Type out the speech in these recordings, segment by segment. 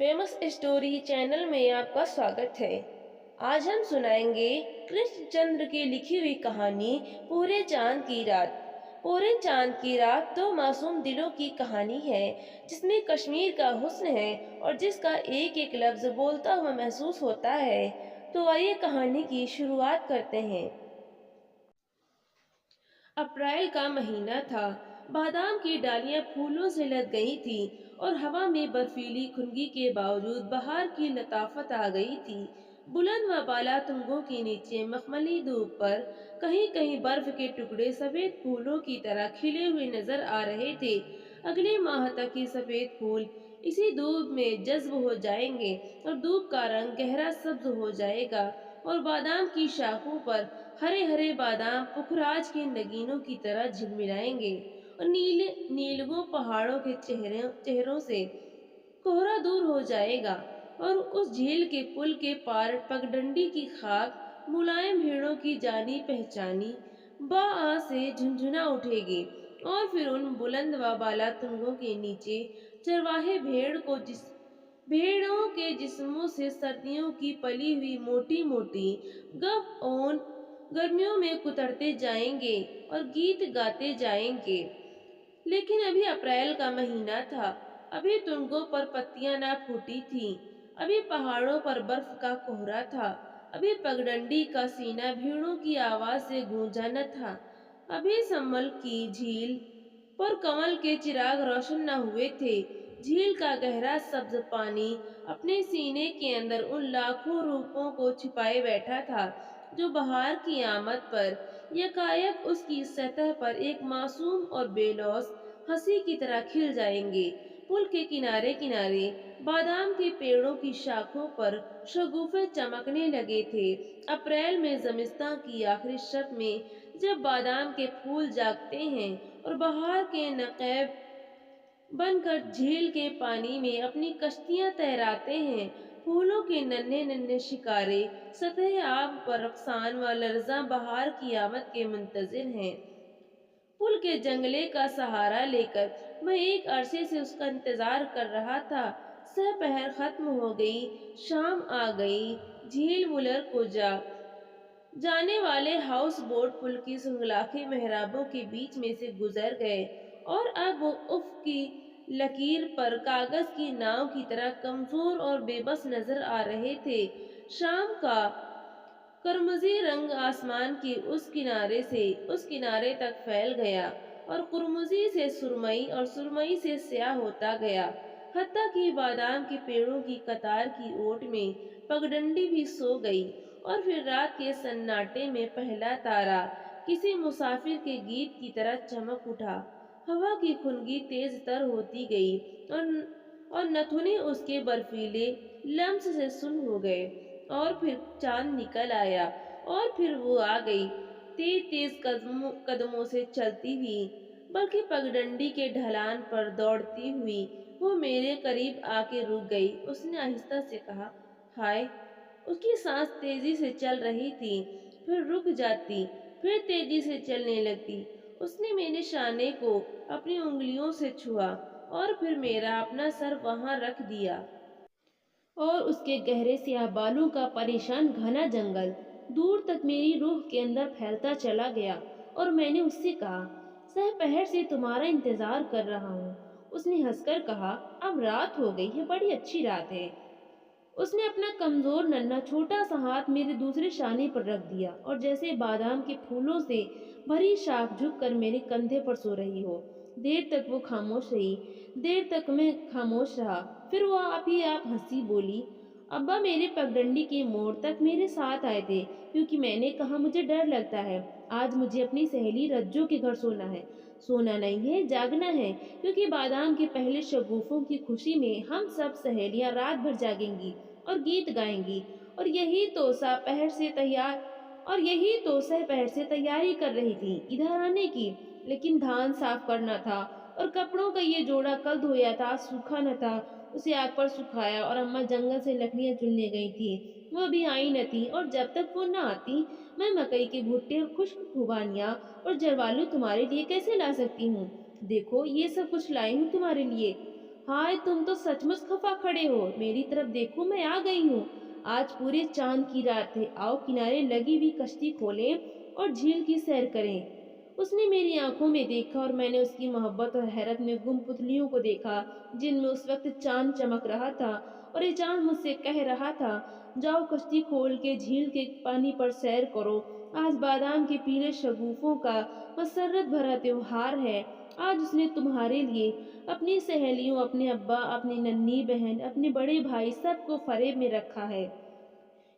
Famous story channel में आपका स्वागत है। आज हम सुनाएंगे कृष्ण चंद्र की लिखी हुई कहानी पूरे चांद की रात। पूरे चांद की रात दो मासूम दिलों की कहानी है, जिसमें कश्मीर का हुस्न है और जिसका एक एक लफ्ज बोलता हुआ महसूस होता है। तो आइए कहानी की शुरुआत करते हैं। अप्रैल का महीना था। बादाम की डालियां फूलों से लद गई थी और हवा में बर्फीली खुनगी के बावजूद बहार की लताफत आ गई थी। बुलंद व बाला तुंगों के नीचे मखमली धूप पर कहीं कहीं बर्फ के टुकड़े सफेद फूलों की तरह खिले हुए नजर आ रहे थे। अगले माह तक ये सफेद फूल इसी धूप में जज्ब हो जाएंगे और धूप का रंग गहरा सब्ज हो जाएगा और बादाम की शाखों पर हरे हरे बादाम पुखराज के नगीनों की तरह झिलमिलाएंगे और नीले नीलवों पहाड़ों के चेहरों से कोहरा दूर हो जाएगा और उस झील के पुल के पार पगडंडी की खाक मुलायम भेड़ों की जानी पहचानी बा से झुंझुना उठेगी। और फिर उन बुलंद व बाला तुंगों के नीचे चरवाहे भेड़ों के जिस्मों से सर्दियों की पली हुई मोटी मोटी गफ ओन गर्मियों में कुतरते जाएंगे और गीत गाते जाएंगे। लेकिन अभी अप्रैल का महीना था। अभी तुंगों पर पत्तियां ना फूटी थीं। अभी पहाड़ों पर बर्फ का कोहरा था। अभी पगडंडी का सीना भीड़ों की आवाज से गूंजा न था। अभी सम्मल की झील पर कमल के चिराग रोशन न हुए थे। झील का गहरा सब्ज पानी अपने सीने के अंदर उन लाखों रूपों को छिपाए बैठा था, जो बहार की आमद पर यकायक उसकी सतह पर एक मासूम और बेलौस हंसी की तरह खिल जाएंगे। पुल के किनारे किनारे बादाम के पेड़ों की शाखों पर शगुफे चमकने लगे थे। अप्रैल में ज़मिस्तान की आखिरी शब में जब बादाम के फूल जागते हैं और बहार के नक़ैब बनकर झील के पानी में अपनी कश्तियां तैराते हैं, फूलों के नन्हे नन्हे शिकारे सतह आब पर रक्सान व लर्जा बहार की आमद के मुंतजिर हैं। पुल के जंगले का सहारा लेकर मैं एक अरसे से उसका इंतजार कर रहा था। सहपहर खत्म हो गई, शाम आ गई। झील मुलर को जाने वाले हाउस बोट पुल की सुंगलाखे मेहराबों के बीच में से गुजर गए और अब वो उफ की लकीर पर कागज की नाव की तरह कमजोर और बेबस नजर आ रहे थे। शाम का करमजी रंग आसमान के उस किनारे से उस किनारे तक फैल गया और कुरमुजी से सुरमई और सुरमई से स्याह होता गया। हत्ता कि बादाम के पेड़ों की कतार की ओट में पगडंडी भी सो गई और फिर रात के सन्नाटे में पहला तारा किसी मुसाफिर के गीत की तरह चमक उठा। हवा की खुनगी तेज तर होती गई और नथुने उसके बर्फीले लम्स से सुन हो गए। और फिर चांद निकल आया और फिर वो आ गई, तेज तेज कदमों से चलती हुई, बल्कि पगडंडी के ढलान पर दौड़ती हुई वो मेरे करीब आके रुक गई। उसने आहिस्ता से कहा, हाय। उसकी सांस तेजी से चल रही थी, फिर रुक जाती, फिर तेजी से चलने लगती। उसने मेरे शाने को अपनी उंगलियों से छुआ और फिर मेरा अपना सर वहां रख दिया। और उसके गहरे स्याह बालों का परेशान घना जंगल दूर तक मेरी रूह के अंदर फैलता चला गया। और मैंने उससे कहा, सहपहर से तुम्हारा इंतजार कर रहा हूँ। उसने हंसकर कहा, अब रात हो गई है, बड़ी अच्छी रात है। उसने अपना कमजोर नन्हा छोटा सा हाथ मेरे दूसरे शाने पर रख दिया और जैसे बादाम के फूलों से भरी शाख झुक कर मेरे कंधे पर सो रही हो। देर तक वो खामोश रही, देर तक मैं खामोश रहा। फिर वो आप ही आप हंसी बोली। अब्बा मेरे पगडंडी के मोड़ तक मेरे साथ आए थे, क्योंकि मैंने कहा मुझे डर लगता है। आज मुझे अपनी सहेली रज्जो के घर सोना है। सोना नहीं है, जागना है, क्योंकि बादाम के पहले शगुफों की खुशी में हम सब सहेलियां रात भर जागेंगी और गीत गाएंगी। और यही तो सहपहर से तैयारी कर रही थी इधर आने की। लेकिन धान साफ करना था और कपड़ों का ये जोड़ा कल धोया था, सूखा न था। उसे आग पर सुखाया और अम्मा जंगल से लकड़ियां चुनने गई थी। वो अभी आई न थी और जब तक वो न आती मैं मकई के भुट्टे और खुश्क खुबानियां और जरवालू तुम्हारे लिए कैसे ला सकती हूँ। देखो ये सब कुछ लाई हूँ तुम्हारे लिए। हाय, तुम तो सचमुच खफा खड़े हो। मेरी तरफ देखो, मैं आ गई हूँ। आज पूरे चांद की रात है। आओ किनारे लगी हुई कश्ती खोलें और झील की सैर करें। उसने मेरी आंखों में देखा और मैंने उसकी मोहब्बत और हैरत में गुम पुतलियों को देखा, जिनमें उस वक्त चांद चमक रहा था। और ये चांद मुझसे कह रहा था, जाओ कश्ती खोल के झील के पानी पर सैर करो। आज बादाम के पीले शगुफों का मसरत भरा त्योहार है। आज उसने तुम्हारे लिए अपनी सहेलियों, अपने अब्बा, अपनी नन्ही बहन, अपने बड़े भाई सबको फरेब में रखा है,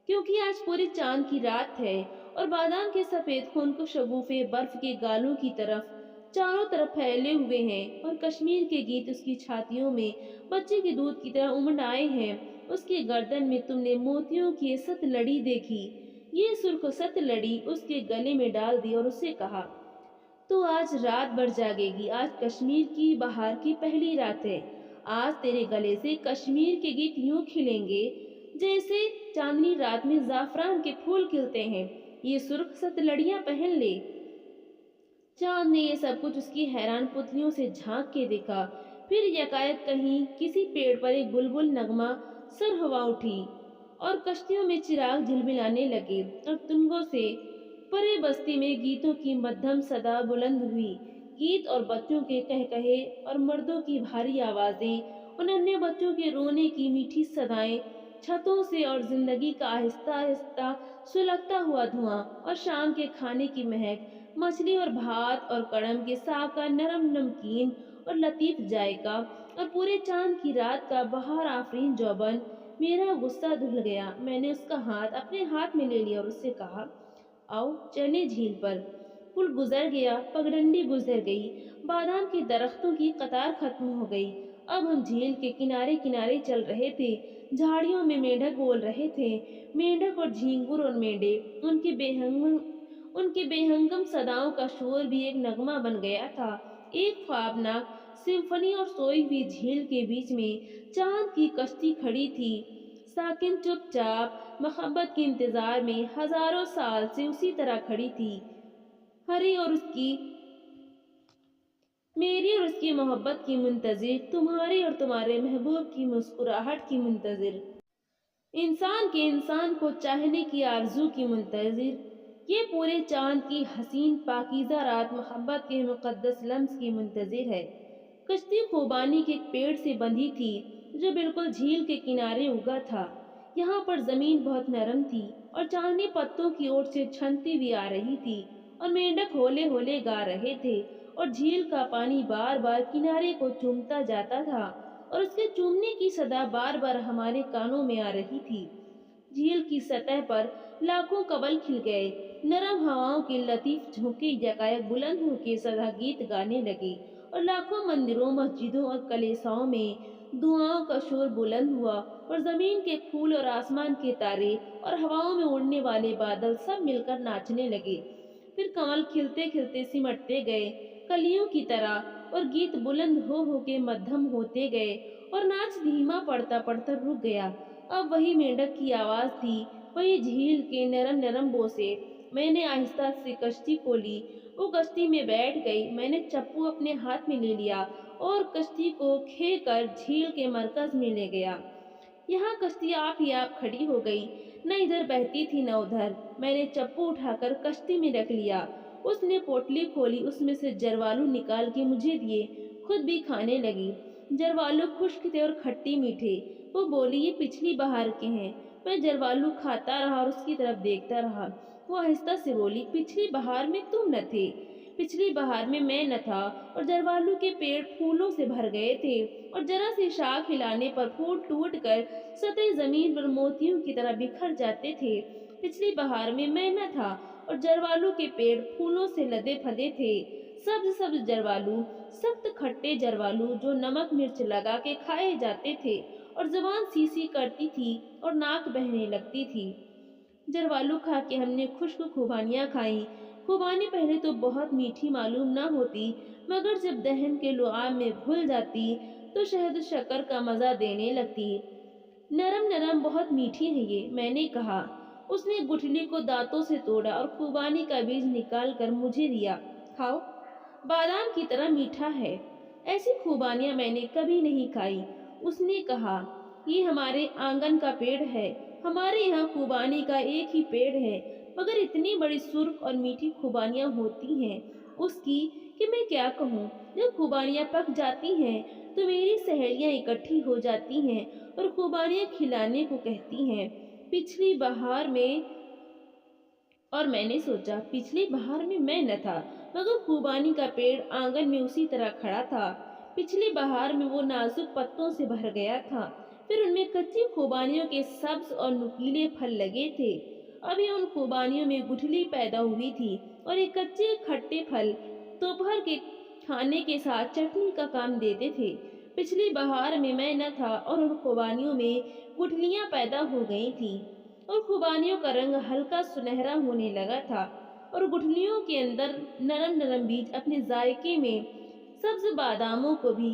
क्योंकि आज पूरे चांद की रात है। और बादाम के सफेद खून को शगुफे बर्फ के गालों की तरफ चारों तरफ फैले हुए हैं, और कश्मीर के गीत उसकी छातियों में बच्चे के दूध की तरह उमड़ आए हैं। उसके गर्दन में तुमने मोतियों की ये सत लड़ी देखी। ये सुर्ख सत लड़ी उसके गले में डाल दी और उससे कहा, तो आज रात भर जागेगी। आज कश्मीर की बहार की पहली रात है। आज तेरे गले से कश्मीर के गीत यूं खिलेंगे जैसे चांदनी रात में जाफरान के फूल खिलते हैं। ये सुर्ख सतलड़ियां पहन ले। चांद ने ये सब कुछ उसकी हैरान पुतलियों से झांक के देखा। फिर यकायक कहीं किसी पेड़ पर एक बुलबुल नगमा सर हवा उठी और कश्तियों में चिराग झिलमिलाने लगे, और तुंगों से परे बस्ती में गीतों की मध्यम सदा बुलंद हुई। गीत और बच्चों के कहकहे और मर्दों की भारी आवाजें और अन्य बच्चों के रोने की मीठी सदाएं, छतों से और जिंदगी का आहिस्ता आहिस्ता सुलगता हुआ धुआं, और शाम के खाने की महक, मछली और भात और कड़म के साग का नरम नमकीन और लतीफ जायका, और पूरे चांद की रात का बहार आफरीन जौबन। मेरा गुस्सा धुल गया। मैंने उसका हाथ अपने हाथ में ले लिया और उससे कहा, आओ चले झील पर। पुल गुजर गया, पगडंडी गुजर गई, बादाम के दरख्तों की कतार खत्म हो गई। अब हम झील के किनारे किनारे चल रहे थे। झाड़ियों में मेंढक बोल रहे थे। मेंढक और झींगुर और मेंढे, उनके बेहंगम सदाओं का शोर भी एक नगमा बन गया था, एक ख्वाबनाक सिम्फनी। और सोई हुई झील के बीच में चांद की कश्ती खड़ी थी, साकिन चुपचाप मोहब्बत के इंतजार में हजारों साल से उसी तरह खड़ी थी। हरी और उसकी मेरी और उसकी मोहब्बत की मुंतजिर, तुम्हारी और तुम्हारे महबूब की मुस्कुराहट की मुंतजिर, इंसान के इंसान को चाहने की आरजू की मुंतजिर। ये पूरे चांद की हसीन पाकीज़ा रात मोहब्बत के मुकद्दस लम्स की मुंतजिर है। कश्ती खुबानी के एक पेड़ से बंधी थी, जो बिल्कुल झील के किनारे उगा था। यहाँ पर जमीन बहुत नरम थी और चांदनी पत्तों की ओर से छनती हुई आ रही थी, और मेंढक होले होले गा रहे थे, और झील का पानी बार बार किनारे को चूमता जाता था, और उसके चूमने की सदा बार बार हमारे कानों में आ रही थी। झील की सतह पर लाखों कबल खिल गए। नरम हवाओं के लतीफ झोंके यकायक बुलंद होकर सदा गीत गाने लगे, और लाखों मंदिरों, मस्जिदों और कलीसियाओं में दुआओं का शोर बुलंद हुआ, और जमीन के फूल और आसमान के तारे और हवाओं में उड़ने वाले बादल सब मिलकर नाचने लगे। फिर कमल खिलते खिलते सिमटते गए कलियों की तरह, और गीत बुलंद हो के मध्यम होते गए, और नाच धीमा पड़ता पड़ता रुक गया। अब वही मेंढक की आवाज थी, वही झील के नरम नरम बोसे। मैंने आहिस्ता से कश्ती खोली, वो कश्ती में बैठ गई। मैंने चप्पू अपने हाथ में ले लिया और कश्ती को खे कर झील के मरकज में ले गया। यहाँ कश्ती आप ही आप खड़ी हो गई, न इधर बहती थी न उधर। मैंने चप्पू उठाकर कश्ती में रख लिया। उसने पोटली खोली, उसमें से जरवालू निकाल के मुझे दिए, खुद भी खाने लगी। जरवालू खुश्क थे और खट्टी मीठे। वो बोली, ये पिछली बहार के हैं। मैं जरवालू खाता रहा और उसकी तरफ देखता रहा। वो आहिस्ता से बोली, पिछली बहार में तुम न थे, पिछली बहार में मैं न था, और जरवालू के पेड़ फूलों से भर गए थे, और जरा सी शाख हिलाने पर फूल टूट कर सतह जमीन पर मोतियों की तरह बिखर जाते थे। पिछली बहार में मैं न था, और जरवालू के पेड़ फूलों से लदे फदे थे। सब्ज सब्ज जरवालू, सख्त खट्टे जरवालू, जो नमक मिर्च लगा के खाए जाते थे, और जुबान सीसी करती थी और नाक बहने लगती थी। जरवालू खा के हमने खुश्क खुबानियाँ खाई। खुबानी पहले तो बहुत मीठी मालूम न होती, मगर जब दहन के लुआब में घुल जाती तो शहद शक्कर का मजा देने लगती। नरम नरम बहुत मीठी है ये, मैंने कहा। उसने गुठली को दांतों से तोड़ा और खुबानी का बीज निकाल कर मुझे दिया। खाओ, बादाम की तरह मीठा है। ऐसी खुबानियां मैंने कभी नहीं खाई। उसने कहा, ये हमारे आंगन का पेड़ है। हमारे यहाँ खुबानी का एक ही पेड़ है, मगर इतनी बड़ी सुर्ख और मीठी खुबानियां होती हैं उसकी कि मैं क्या कहूँ। जब खुबानियां पक जाती हैं तो मेरी सहेलियां इकट्ठी हो जाती हैं और खुबानियां खिलाने को कहती हैं। पिछली बहार में और मैंने सोचा, पिछली बहार में मैं न था, मगर खुबानी का पेड़ आंगन में उसी तरह खड़ा था। पिछली बहार में वो नाजुक पत्तों से भर गया था। फिर उनमें कच्ची खुबानियों के सब्ज और नुकीले फल लगे थे। अभी उन खुबानियों में गुठली पैदा हुई थी और ये कच्चे खट्टे फल दोपहर के खाने के साथ चटनी का काम देते थे। पिछली बहार में मैं न था और उन खुबानियों में गुठलियां पैदा हो गई थी और खुबानियों का रंग हल्का सुनहरा होने लगा था और गुठलियों के अंदर नरम नरम बीज अपने जायके में सब्ज बादामों को भी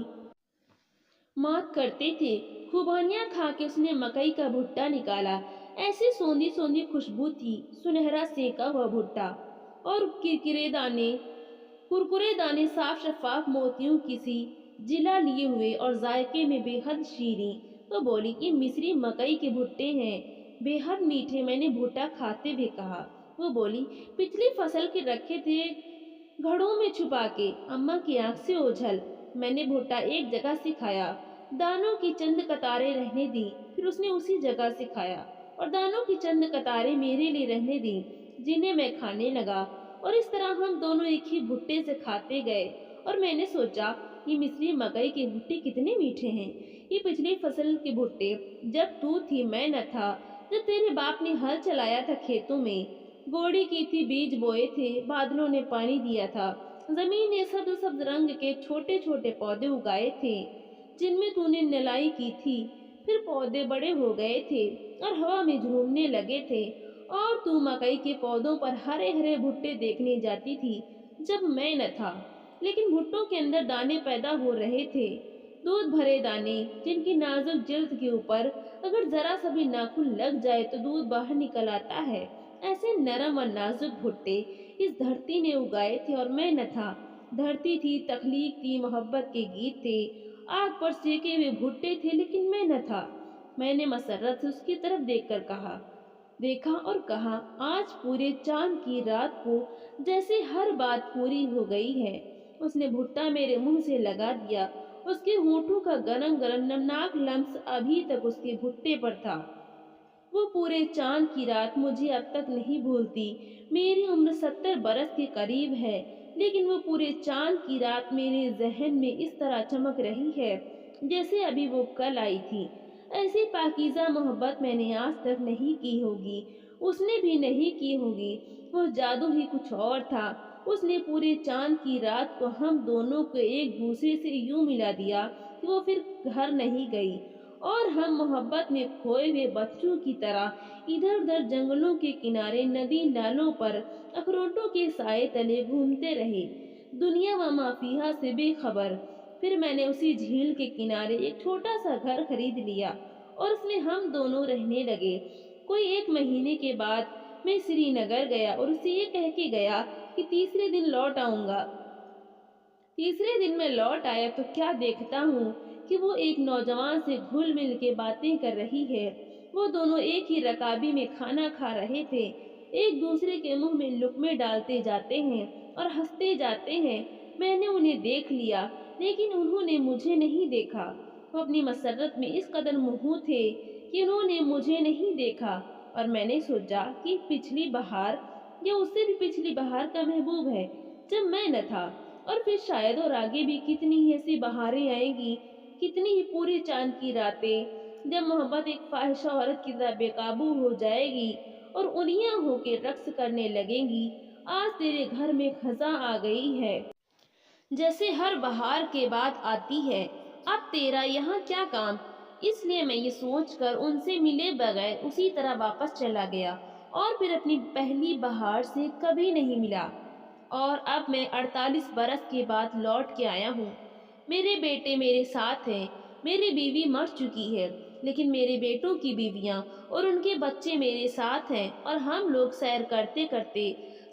मात करते थे। खुबानियां खा के उसने मकई का भुट्टा निकाला। ऐसी सोंधी सोंधी खुशबू थी, सुनहरा सेका हुआ भुट्टा और कुरकुरे दाने साफ शफाफ मोतियों की सी जिला लिए हुए और जायके में बेहद शीरीं। तो बोली, ये मिस्री मकई के भुट्टे हैं, बेहद मीठे। मैंने भुट्टा खाते हुए कहा। वो बोली, पिछली फसल के रखे थे घड़ों में छुपा के, अम्मा की आंख से ओझल। मैंने भुट्टा एक जगह से खाया, दानों की चंद कतारें रहने दी। फिर उसने उसी जगह से खाया और दानों की चंद कतारें मेरे लिए रहने दी, जिन्हें मैं खाने लगा। और इस तरह हम दोनों एक ही भुट्टे से खाते गए। और मैंने सोचा, ये मिस्री मकई के भुट्टे कितने मीठे हैं। ये पिछली फसल के भुट्टे, जब तू थी मैं न था, जब तेरे बाप ने हल चलाया था खेतों में, गोड़ी की थी, बीज बोए थे, बादलों ने पानी दिया था, जमीन ने सब्ज सब्ज रंग के छोटे छोटे पौधे उगाए थे जिनमें तूने निलाई की थी। फिर पौधे बड़े हो गए थे और हवा में झूमने लगे थे और तू मकई के पौधों पर हरे हरे भुट्टे देखने जाती थी जब मैं न था। लेकिन भुट्टों के अंदर दाने पैदा हो रहे थे, दूध भरे दाने, जिनकी नाजुक जिल्द के ऊपर अगर जरा सा भी नाखून लग जाए तो दूध बाहर निकल आता है। ऐसे नरम और नाजुक भुट्टे इस धरती ने उगाए थे और मैं न था। धरती थी, तखलीक थी, मोहब्बत के गीत थे, आग पर सेके हुए भुट्टे थे, लेकिन मैं न था। मैंने मसरत से उसकी तरफ देखा और कहा, आज पूरे चांद की रात को जैसे हर बात पूरी हो गई है। उसने भुट्टा मेरे मुंह से लगा दिया। उसके होठों का गरम गरम नमनाक लम्स अभी तक उसके भुट्टे पर था। वो पूरे चांद की रात मुझे अब तक नहीं भूलती। मेरी उम्र 70 बरस के करीब है, लेकिन वो पूरे चांद की रात मेरे जहन में इस तरह चमक रही है जैसे अभी वो कल आई थी। ऐसी पाकीज़ा मोहब्बत मैंने आज तक नहीं की होगी, उसने भी नहीं की होगी। वो जादू ही कुछ और था। उसने पूरे चांद की रात को हम दोनों को एक दूसरे से यूं मिला दिया कि वो फिर घर नहीं गई और हम मोहब्बत में खोए हुए बच्चों की तरह इधर उधर जंगलों के किनारे, नदी नालों पर, अखरोटों के साए तले घूमते रहे, दुनिया व माफिया से बेखबर। फिर मैंने उसी झील के किनारे एक छोटा सा घर खरीद लिया और उसमें हम दोनों रहने लगे। कोई 1 महीने के बाद मैं श्रीनगर गया और उसे ये कह के गया कि तीसरे दिन लौट आऊंगा। तीसरे दिन मैं लौट आया तो क्या देखता हूँ कि वो एक नौजवान से घुल मिल के बातें कर रही है। वो दोनों एक ही रकाबी में खाना खा रहे थे, एक दूसरे के मुंह में लुकमे डालते जाते हैं और हंसते जाते हैं। मैंने उन्हें देख लिया, लेकिन उन्होंने मुझे नहीं देखा। वो अपनी मसरत में इस कदर महू थे कि उन्होंने मुझे नहीं देखा। और मैंने सोचा कि पिछली बहार या उससे भी पिछली बहार का महबूब है जब मैं न था। और फिर शायद और आगे भी कितनी ही ऐसी बहारें आएंगी, कितनी ही पूरे चांद की रातें जब मोहब्बत एक फाहिशा औरत की तरह बेकाबू हो जाएगी और उनियां होके रक्स करने लगेंगी। आज तेरे घर में खजा आ गई है, जैसे हर बहार के बाद आती है। अब तेरा यहाँ क्या काम। इसलिए मैं ये सोचकर उनसे मिले बगैर उसी तरह वापस चला गया और फिर अपनी पहली बहार से कभी नहीं मिला। और अब मैं 48 बरस के बाद लौट के आया हूँ। मेरे बेटे मेरे साथ हैं। मेरी बीवी मर चुकी है, लेकिन मेरे बेटों की बीवियाँ और उनके बच्चे मेरे साथ हैं और हम लोग सैर करते करते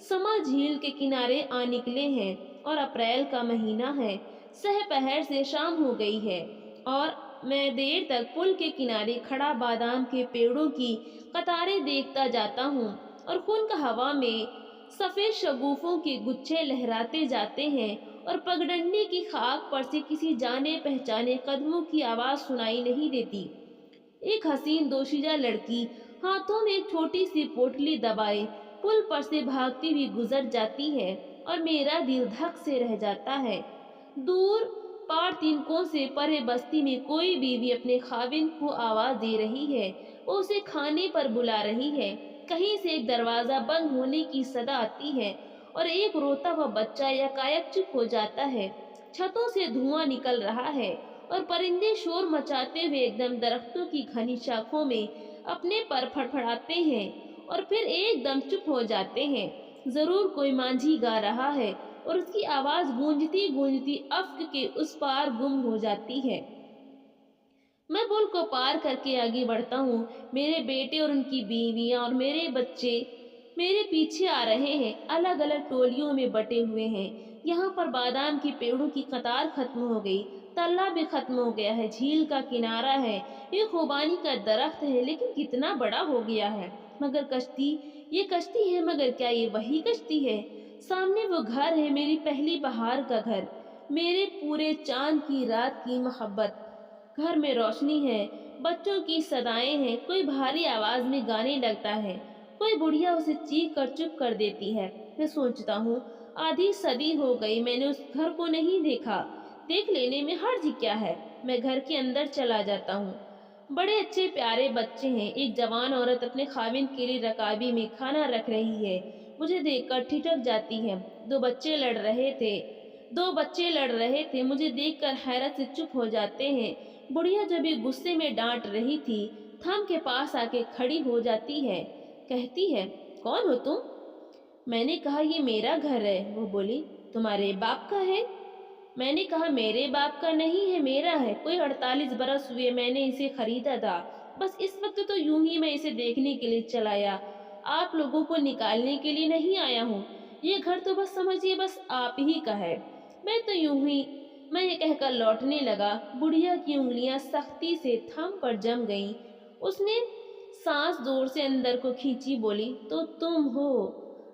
समा झील के किनारे आ निकले हैं। और अप्रैल का महीना है, सह पहर से शाम हो गई है और मैं देर तक पुल के किनारे खड़ा बादाम के पेड़ों की कतारें देखता जाता हूँ और खुनक हवा में सफेद शगुफों के गुच्छे लहराते जाते हैं और पगडंडी की खाक पर से किसी जाने पहचाने कदमों की आवाज सुनाई नहीं देती। एक हसीन दोशीजा लड़की हाथों में एक छोटी सी पोटली दबाए पुल पर से भागती हुई गुजर जाती है और मेरा दिल धक से रह जाता है। दूर पार तिनकों से परे बस्ती में कोई बीवी अपने खाविंद को आवाज दे रही है, वो उसे खाने पर बुला रही है। कहीं से एक दरवाजा बंद होने की सदा आती है और एक रोता हुआ बच्चा यकायक चुप हो जाता है। छतों से धुआं निकल रहा है और परिंदे शोर मचाते हुए एकदम दरख्तों की घनी शाखों में अपने पर फड़फड़ाते हैं और फिर एकदम चुप हो जाते हैं। जरूर कोई मांझी गा रहा है और उसकी आवाज गूंजती गूंजती अफ्क के उस पार गुम हो जाती है। मैं पुल को पार करके आगे बढ़ता हूँ। मेरे बेटे और उनकी बीवियां और मेरे बच्चे मेरे पीछे आ रहे हैं, अलग अलग टोलियों में बटे हुए हैं। यहाँ पर बादाम के पेड़ों की कतार खत्म हो गई, तल्ला भी खत्म हो गया है, झील का किनारा है, ये खुबानी का दरख्त है, लेकिन कितना बड़ा हो गया है। मगर कश्ती, ये कश्ती है, मगर क्या ये वही कश्ती है? सामने वो घर है, मेरी पहली बहार का घर, मेरे पूरे चांद की रात की मोहब्बत। घर में रोशनी है, बच्चों की सदाएं हैं, कोई भारी आवाज में गाने लगता है, कोई बुढ़िया उसे चीख कर चुप कर देती है। मैं सोचता हूँ, आधी सदी हो गई मैंने उस घर को नहीं देखा, देख लेने में हर्ज क्या है। मैं घर के अंदर चला जाता हूँ। बड़े अच्छे प्यारे बच्चे हैं। एक जवान औरत अपने खाविंद के लिए रकाबी में खाना रख रही है, मुझे देखकर ठिठक जाती है। दो बच्चे लड़ रहे थे, मुझे देखकर हैरत से चुप हो जाते हैं। बुढ़िया जब भी गुस्से में डांट रही थी, थम के पास आके खड़ी हो जाती है, कहती है, कौन हो तुम? मैंने कहा, ये मेरा घर है। वो बोली, तुम्हारे बाप का है? मैंने कहा, मेरे बाप का नहीं है, मेरा है। कोई 48 बरस हुए मैंने इसे खरीदा था, बस इस वक्त तो यूं ही मैं इसे देखने के लिए चलाया, आप लोगों को निकालने के लिए नहीं आया हूँ। ये घर तो बस समझिए बस आप ही का है। मैं ये कहकर लौटने लगा। बुढ़िया की उंगलियां सख्ती से थम पर जम गईं। उसने सांस जोर से अंदर को खींची, बोली, तो तुम हो?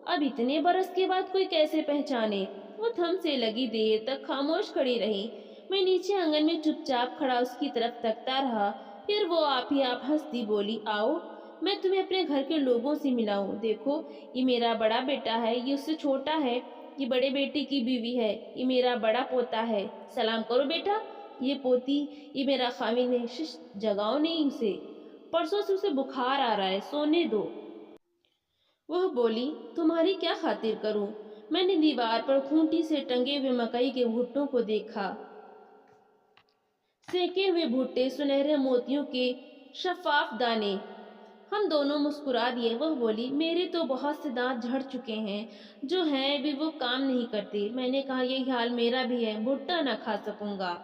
अब इतने बरस के बाद कोई कैसे पहचाने? वो थम से लगी देर तक खामोश खड़ी रही। मैं नीचे आंगन में चुपचाप खड़ा उसकी तरफ तकता रहा। फिर वो आप ही आप हंसती बोली, आओ मैं तुम्हें अपने घर के लोगों से मिलाऊं। देखो, ये मेरा बड़ा बेटा है, ये उससे छोटा है, ये बड़े बेटे की बीवी है, ये मेरा बड़ा पोता है। सलाम करो बेटा। ये पोती, ये मेरा खाविंद है। शिश, जगाओ नहीं उसे, परसों से उसे बुखार आ रहा है, सोने दो। वह बोली, तुम्हारी क्या खातिर करूं? मैंने दीवार पर खूंटी से टंगे हुए मकई के भुट्टों को देखा। सेके हुए भुट्टे, सुनहरे मोतियों के शफाफ दाने। हम दोनों मुस्कुरा दिए। वह बोली, मेरे तो बहुत से दांत झड़ चुके हैं, जो हैं भी वो काम नहीं करते। मैंने कहा, यही हाल मेरा भी है, भुट्टा न खा सकूंगा।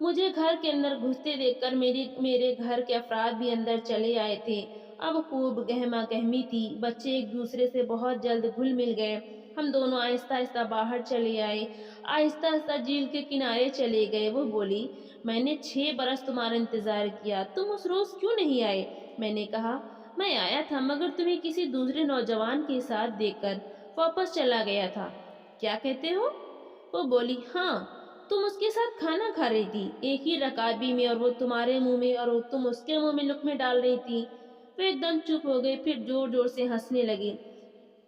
मुझे घर के अंदर घुसते देखकर मेरे घर के अफराद भी अंदर चले आए थे। अब खूब गहमा गहमी थी। बच्चे एक दूसरे से बहुत जल्द घुल मिल गए। हम दोनों आहिस्ता आहिस्ता बाहर चले आए, आहिस्ता आहिस्ता झील के किनारे चले गए। वो बोली, मैंने 6 बरस तुम्हारा इंतजार किया, तुम उस रोज क्यों नहीं आए? मैंने कहा, मैं आया था, मगर तुम्हें किसी दूसरे नौजवान के साथ देखकर वापस चला गया था। क्या कहते हो? वो बोली, हाँ, तुम उसके साथ खाना खा रही थी, एक ही रकाबी में, और वो तुम्हारे मुंह में और तुम उसके मुंह में लुक़्मे डाल रही थी। वो एकदम चुप हो गई, फिर जोर जोर से हंसने लगी।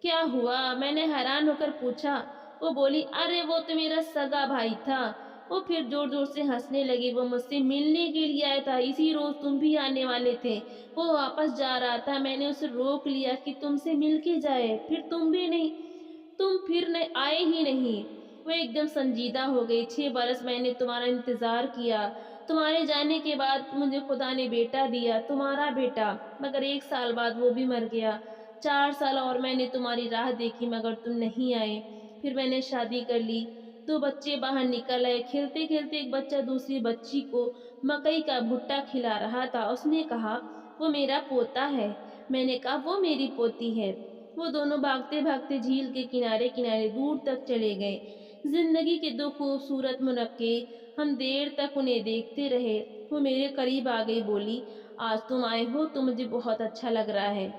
क्या हुआ? मैंने हैरान होकर पूछा। वो बोली, अरे वो तो मेरा सगा भाई था। वो फिर जोर जोर से हंसने लगी। वो मुझसे मिलने के लिए आया था, इसी रोज तुम भी आने वाले थे। वो वापस जा रहा था, मैंने उसे रोक लिया कि तुमसे मिल के जाए, फिर तुम फिर नहीं आए ही नहीं। वो एकदम संजीदा हो गई। 6 बरस मैंने तुम्हारा इंतजार किया, तुम्हारे जाने के बाद मुझे खुदा ने बेटा दिया, तुम्हारा बेटा, मगर 1 साल बाद वो भी मर गया। 4 साल और मैंने तुम्हारी राह देखी, मगर तुम नहीं आए। फिर मैंने शादी कर ली, 2 बच्चे बाहर निकल आए। खेलते खेलते एक बच्चा दूसरी बच्ची को मकई का भुट्टा खिला रहा था। उसने कहा, वो मेरा पोता है। मैंने कहा, वो मेरी पोती है। वो दोनों भागते भागते झील के किनारे किनारे दूर तक चले गए। जिंदगी के दो खूबसूरत मुनक्के, हम देर तक उन्हें देखते रहे। वो मेरे करीब आ गई, बोली, आज तुम आए हो तो मुझे बहुत अच्छा लग रहा है।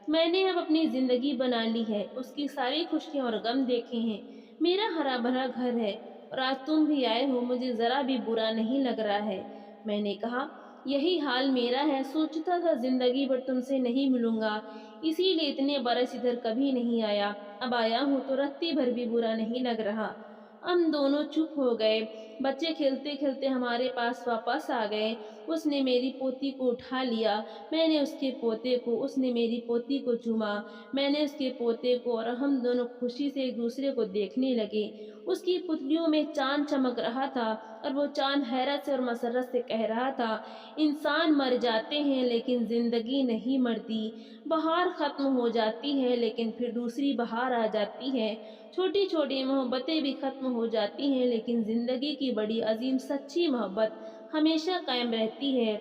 मैंने अब अपनी जिंदगी बना ली है, उसकी सारी खुशियां और गम देखे हैं। मेरा हरा भरा घर है और आज तुम भी आए हो, मुझे जरा भी बुरा नहीं लग रहा है। मैंने कहा, यही हाल मेरा है। सोचता था जिंदगी भर तुमसे नहीं मिलूंगा, इसीलिए इतने बरस इधर कभी नहीं आया। अब आया हूँ तो रत्ती भर भी बुरा नहीं लग रहा। हम दोनों चुप हो गए। बच्चे खेलते खेलते हमारे पास वापस आ गए। उसने मेरी पोती को उठा लिया, मैंने उसके पोते को, उसने मेरी पोती को चूमा, मैंने उसके पोते को, और हम दोनों खुशी से एक दूसरे को देखने लगे। उसकी पुतलियों में चांद चमक रहा था और वो चांद हैरत से और मसरत से कह रहा था, इंसान मर जाते हैं लेकिन जिंदगी नहीं मरती। बहार खत्म हो जाती है लेकिन फिर दूसरी बहार आ जाती है। छोटी छोटी मोहब्बतें भी खत्म हो जाती हैं लेकिन जिंदगी की बड़ी अजीम सच्ची मोहब्बत हमेशा कायम रहती है।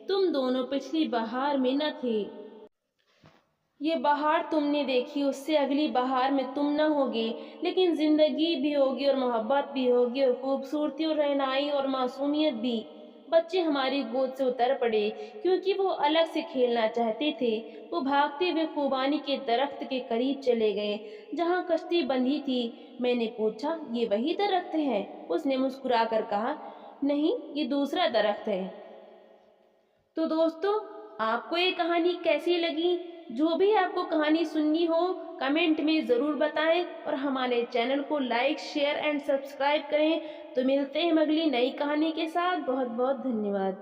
तुम दोनों पिछली बहार में न थे। ये बहार तुमने देखी, उससे अगली बहार में तुम न होगे, लेकिन जिंदगी भी होगी और मोहब्बत भी होगी और खूबसूरती और रहनाई और मासूमियत भी। बच्चे हमारी गोद से उतर पड़े क्योंकि वो अलग से खेलना चाहते थे। वो भागते हुए खूबानी के दरख्त के करीब चले गए जहाँ कश्ती बंधी थी। मैंने पूछा, ये वही दरख्त है? उसने मुस्कुरा कर कहा, नहीं, ये दूसरा दरख्त है। तो दोस्तों, आपको ये कहानी कैसी लगी? जो भी आपको कहानी सुननी हो कमेंट में ज़रूर बताएं और हमारे चैनल को लाइक, शेयर एंड सब्सक्राइब करें। तो मिलते हैं अगली नई कहानी के साथ। बहुत बहुत धन्यवाद।